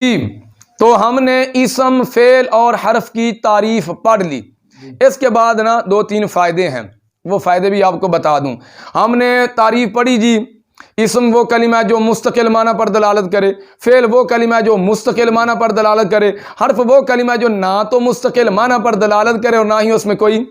تو ہم نے اسم فعل اور حرف کی تعریف پڑھ لی. اس کے بعد نا 2-3 فائدے ہیں، وہ فائدے بھی آپ کو بتا دوں. ہم نے تعریف پڑھی جی، اسم وہ کلمہ جو مستقل معنی پر دلالت کرے، فعل وہ کلمہ جو مستقل معنی پر دلالت کرے، حرف وہ کلمہ جو نہ تو مستقل معنی پر دلالت کرے اور نہ ہی اس میں کوئی.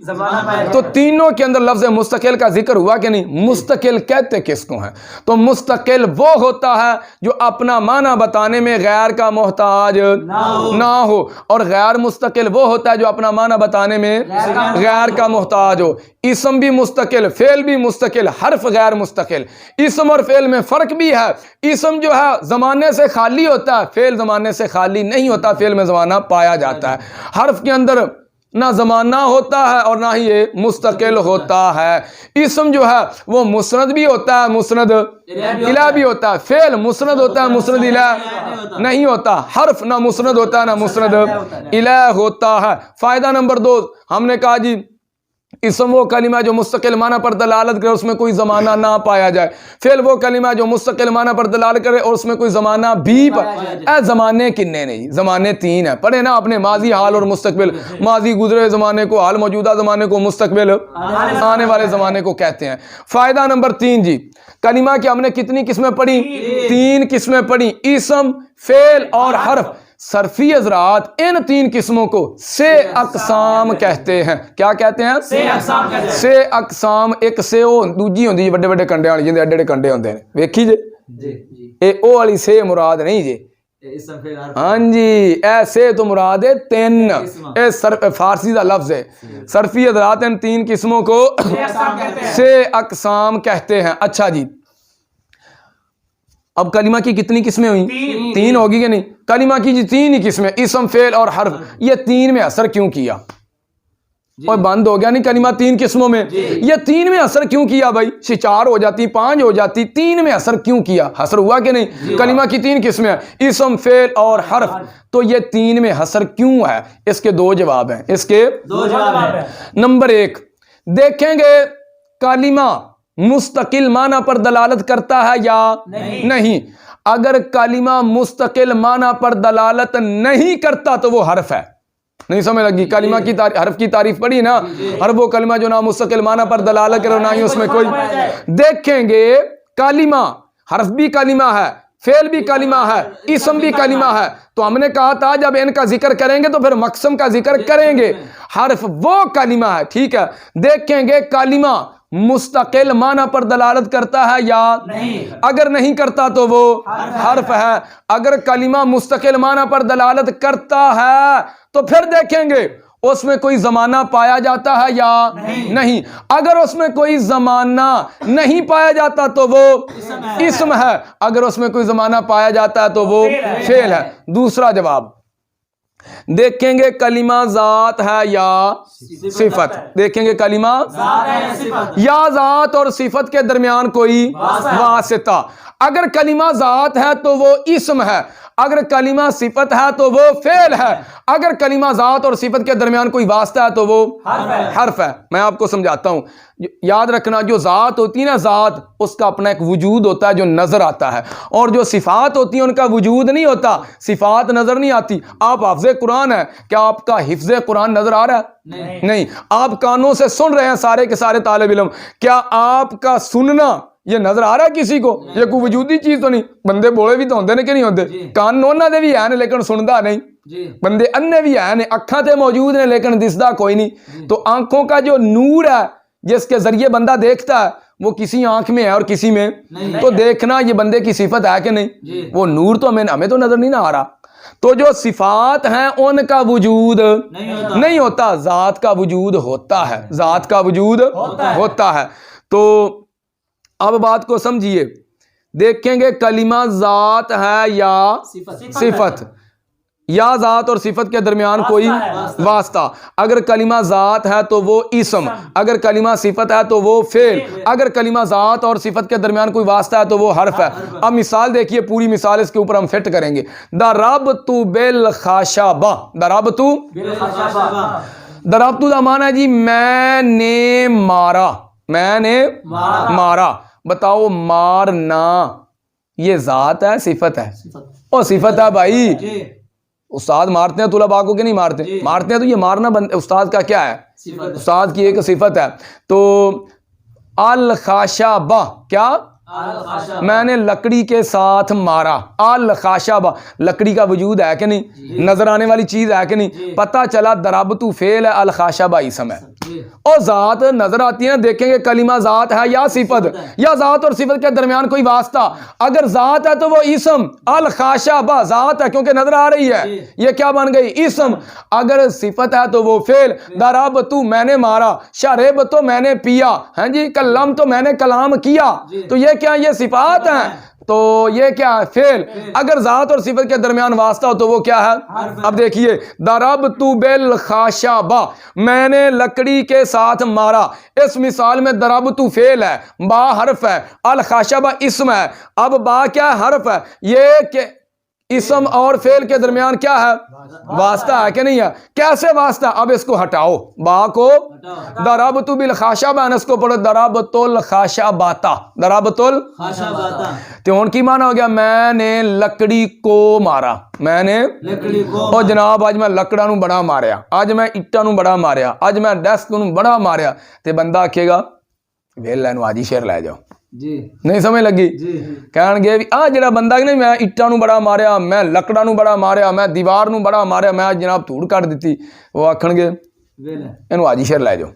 تو تینوں کے اندر لفظ مستقل کا ذکر ہوا کہ نہیں؟ مستقل کہتے کس کو ہیں؟ تو مستقل وہ ہوتا ہے جو اپنا معنی بتانے میں غیر کا محتاج نہ ہو، اور غیر مستقل وہ ہوتا ہے جو اپنا معنی بتانے میں غیر کا محتاج ہو. اسم بھی مستقل، فعل بھی مستقل، حرف غیر مستقل. اسم اور فعل میں فرق بھی ہے. اسم جو ہے زمانے سے خالی ہوتا ہے، فعل زمانے سے خالی نہیں ہوتا، فعل میں زمانہ پایا جاتا ہے. حرف کے اندر نہ زمانہ ہوتا ہے اور نہ ہی یہ مستقل ہوتا ہے. اسم جو ہے وہ مسند بھی ہوتا ہے، مسند الہ بھی ہوتا ہے. فعل مسند ہوتا ہے، مسند الہ نہیں ہوتا. حرف نہ مسند ہوتا ہے نہ مسند الہ ہوتا ہے. فائدہ نمبر 2 ہم نے کہا جی اسم وہ کلمہ جو مستقل معنی پر دلالت کرے، اس میں کوئی زمانہ نہ پایا جائے. فعل وہ کلمہ جو مستقل معنی پر دلالت کرے اور اس میں کوئی زمانہ بھی زمانے کنے نہیں، زمانے 3 ہیں. پڑھے نا اپنے ماضی، حال اور مستقبل. ماضی گزرے زمانے کو، حال موجودہ زمانے کو، مستقبل آنے والے زمانے کو کہتے ہیں. فائدہ نمبر 3 جی، کلمہ کی ہم نے کتنی قسمیں پڑھی؟ 3 قسمیں پڑھی، اسم، فعل اور حرف. صرفی حضرات ان 3 قسموں کو سے اقسام کہتے ہیں. کیا کہتے ہیں؟ سے اقسام. ایک سے او دوجی ہوندی بڑے بڑے کنڈے والی، جندے ایڈے ایڈے کنڈے ہوندے نے، ویکھی جے اے او والی سے مراد نہیں جے. ہاں جی، اے سے تو مراد ہے 3. اے فارسی دا لفظ ہے. صرفی حضرات ان 3 قسموں کو سے اقسام کہتے ہیں. اچھا جی، اب کلمہ کی کتنی قسمیں ہوئیں؟ 3 ہوگی کہ نہیں؟ کلمہ کی جی 3 ہی قسمیں، اسم، فعل اور حرف. یہ 3 میں اثر کیوں کیا؟ اور بند ہو گیا نہیں کلمہ 3 قسموں میں؟ یہ 3 میں اثر کیوں کیا بھائی؟ 4 ہو جاتی، 5 ہو جاتی، 3 میں اثر کیوں کیا؟ حسر ہوا کہ نہیں؟ کلمہ کی 3 قسمیں ہیں، اسم، فعل اور حرف. تو یہ 3 میں حسر کیوں ہے؟ اس کے 2 جواب ہیں. اس کے 2 جواب ہیں. نمبر 1 دیکھیں گے، کلمہ مستقل معنی پر دلالت کرتا ہے یا نہیں؟ اگر کلمہ مستقل معنی پر دلالت نہیں کرتا تو وہ حرف ہے. نہیں سمجھ لگی؟ کلمہ کی حرف کی تعریف پڑھی نا، حرف وہ کلمہ جو نہ مستقل معنی پر دلالت کرے نہ ہی اس میں کوئی. دیکھیں گے کلمہ، حرف بھی کلمہ ہے، فعل بھی کلمہ ہے، اسم بھی کلمہ ہے. تو ہم نے کہا تھا جب ان کا ذکر کریں گے تو پھر مقسم کا ذکر کریں گے. حرف وہ کلمہ ہے، ٹھیک ہے. دیکھیں گے کلمہ مستقل معنی پر دلالت کرتا ہے یا نہیں؟ اگر نہیں کرتا تو وہ حرف ہے. اگر کلمہ مستقل معنی پر دلالت کرتا ہے تو پھر دیکھیں گے اس میں کوئی زمانہ پایا جاتا ہے یا نہیں. اگر اس میں کوئی زمانہ نہیں پایا جاتا تو وہ اسم ہے. اگر اس میں کوئی زمانہ پایا جاتا ہے تو وہ فعل ہے. دوسرا جواب، دیکھیں گے کلمہ ذات ہے یا صفت. دیکھیں گے کلمہ یا ذات اور صفت کے درمیان کوئی واسطہ. اگر کلمہ ذات ہے تو وہ اسم ہے، اگر کلمہ صفت ہے تو وہ فعل ہے. اگر کلمہ ذات اور صفت کے درمیان کوئی واسطہ ہے تو وہ حرف ہے. میں آپ کو سمجھاتا ہوں، یاد رکھنا جو ذات ہوتی ہے نا، ذات اس کا اپنا ایک وجود ہوتا ہے جو نظر آتا ہے، اور جو صفات ہوتی ہیں ان کا وجود نہیں ہوتا، صفات نظر نہیں آتی. آپ حافظ قرآن ہے، کیا آپ کا حفظ قرآن نظر آ رہا ہے؟ نہیں. آپ کانوں سے سن رہے ہیں سارے کے سارے طالب علم، کیا آپ کا سننا یہ نظر آ رہا ہے کسی کو؟ یہ کوئی وجودی چیز تو نہیں. بندے بولے بھی تو ہوندے نے کہ نہیں ہوندے؟ کان نونا دے بھی ہیں لیکن سندا نہیں. بندے انے بھی ہیں، اکھاں تے موجود ہیں لیکن دسدا کوئی نہیں. تو آنکھوں کا جو نور ہے جس کے ذریعے بندہ دیکھتا ہے وہ کسی آنکھ میں ہے اور کسی میں. تو دیکھنا یہ بندے کی صفت ہے کہ نہیں؟ وہ نور تو ہمیں تو نظر نہیں نہ آ رہا. تو جو صفات ہیں ان کا وجود نہیں ہوتا، ذات کا وجود ہوتا ہے، ذات کا وجود ہوتا ہے. تو اب بات کو سمجھیے، دیکھیں گے کلمہ ذات ہے یا صفت، یا ذات اور صفت کے درمیان کوئی واسطہ. اگر کلمہ ذات ہے تو وہ اسم، اگر کلمہ صفت ہے تو وہ فعل، اگر کلمہ ذات اور صفت کے درمیان کوئی واسطہ ہے تو وہ حرف ہے. اب مثال دیکھیے، پوری مثال اس کے اوپر ہم فٹ کریں گے. ضربت بالخشبہ، ضربت دا معنی ہے جی میں نے مارا، میں نے مارا. بتاؤ مارنا یہ ذات ہے صفت ہے؟ اور صفت ہے بھائی. استاد مارتے ہیں طلباء کو کہ نہیں مارتے؟ مارتے ہیں. تو یہ مارنا استاد کا کیا ہے؟ استاد کی ایک صفت ہے. تو الخاشبہ کیا؟ میں نے لکڑی کے ساتھ مارا. الخاشبہ لکڑی کا وجود ہے کہ نہیں؟ نظر آنے والی چیز ہے کہ نہیں؟ پتہ چلا ضربت فعل ہے، الخاشبہ اسم ہے. اور ذات نظر آتی ہے، دیکھیں گے کلمہ ذات ہے یا صفت، یا ذات اور صفت کے درمیان کوئی واسطہ. اگر ذات ہے تو وہ اسم، الخاشبہ ذات ہے کیونکہ نظر آ رہی ہے، یہ کیا بن گئی؟ اسم. اگر صفت ہے تو وہ فعل. ضربت میں نے مارا، شربت تو میں نے پیا، ہاں جی، کلم تو میں نے کلام کیا. تو یہ کیا؟ یہ صفات ہیں. تو یہ کیا ہے؟ فعل. اگر ذات اور صفت کے درمیان واسطہ ہو تو وہ کیا ہے؟ اب دیکھیے، ضربت بالخاشبہ میں نے لکڑی کے ساتھ مارا. اس مثال میں ضربت فعل ہے، با حرف ہے، الخاشبہ اسم ہے. اب با کیا حرف ہے؟ یہ کہ اسم اور فعل کے درمیان کیا ہے؟ واسطہ ہے کہ نہیں ہے؟ کیسے واسطہ؟ اب اس کو ہٹاؤ، با کو ضربت بالخاشبہ، اس کو پڑھو ضربت الخاشبۃ. ضربت الخاشبۃ تو ان کی معنی ہو گیا میں نے لکڑی کو مارا. میں نے لکڑی کو. اور جناب اج میں لکڑا نو بڑا ماریا، اج میں اٹا نو بڑا ماریا، اج میں ڈیسک نو بڑا ماریا. تے بندہ آکھے گا ویلے نو آج ہی شیر لے جاؤ. جی نہیں سمجھ لگی؟ کہن گے بھی آ جڑا بندہ نہیں میں اٹا نو بڑا ماریا، میں لکڑا نو بڑا ماریا، میں دیوار نو بڑا ماریا، میں جناب دھوڑ کٹ دیتی. وہ آکھن گے اینو آج ہی شیر لے جاؤ.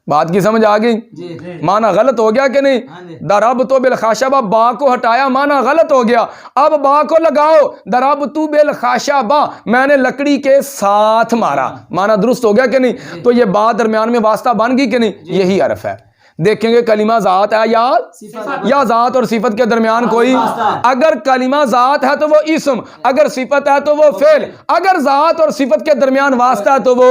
بات کی سمجھ آ گئی؟ معنی غلط ہو گیا کہ نہیں؟ ضربت بالخاشبہ با کو ہٹایا، معنی غلط ہو گیا. اب با کو لگاؤ، ضربت بالخاشبہ میں نے لکڑی کے ساتھ مارا، معنی درست ہو گیا کہ نہیں؟ تو یہ با درمیان میں واسطہ بن گئی کہ نہیں؟ یہی حرف ہے. دیکھیں گے کلمہ ذات ہے یا ذات اور صفت کے درمیان کوئی. اگر کلمہ ذات ہے تو وہ اسم، اگر صفت ہے تو وہ فعل. اگر ذات اور صفت کے درمیان واسطہ ہے تو وہ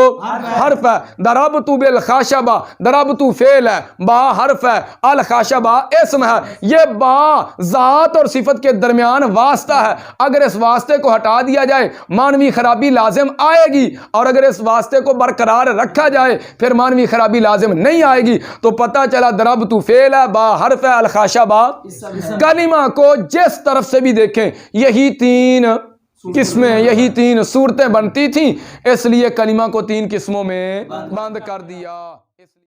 حرف ہے. ضربت بالخاشبہ، ضربت فعل ہے، با حرف ہے، الخاشبہ اسم ہے. یہ با ذات اور صفت کے درمیان واسطہ ہے. اگر اس واسطے کو ہٹا دیا جائے معنوی خرابی لازم آئے گی، اور اگر اس واسطے کو برقرار رکھا جائے پھر معنوی خرابی لازم نہیں آئے گی. تو پتہ چلا ضربت فعل ہے، با حرف ہے، الخاشبہ. کلمہ کو جس طرف سے بھی دیکھیں یہی تین قسمیں، یہی تین صورتیں بنتی تھیں، اس لیے کلمہ کو تین قسموں میں بند کر دیا.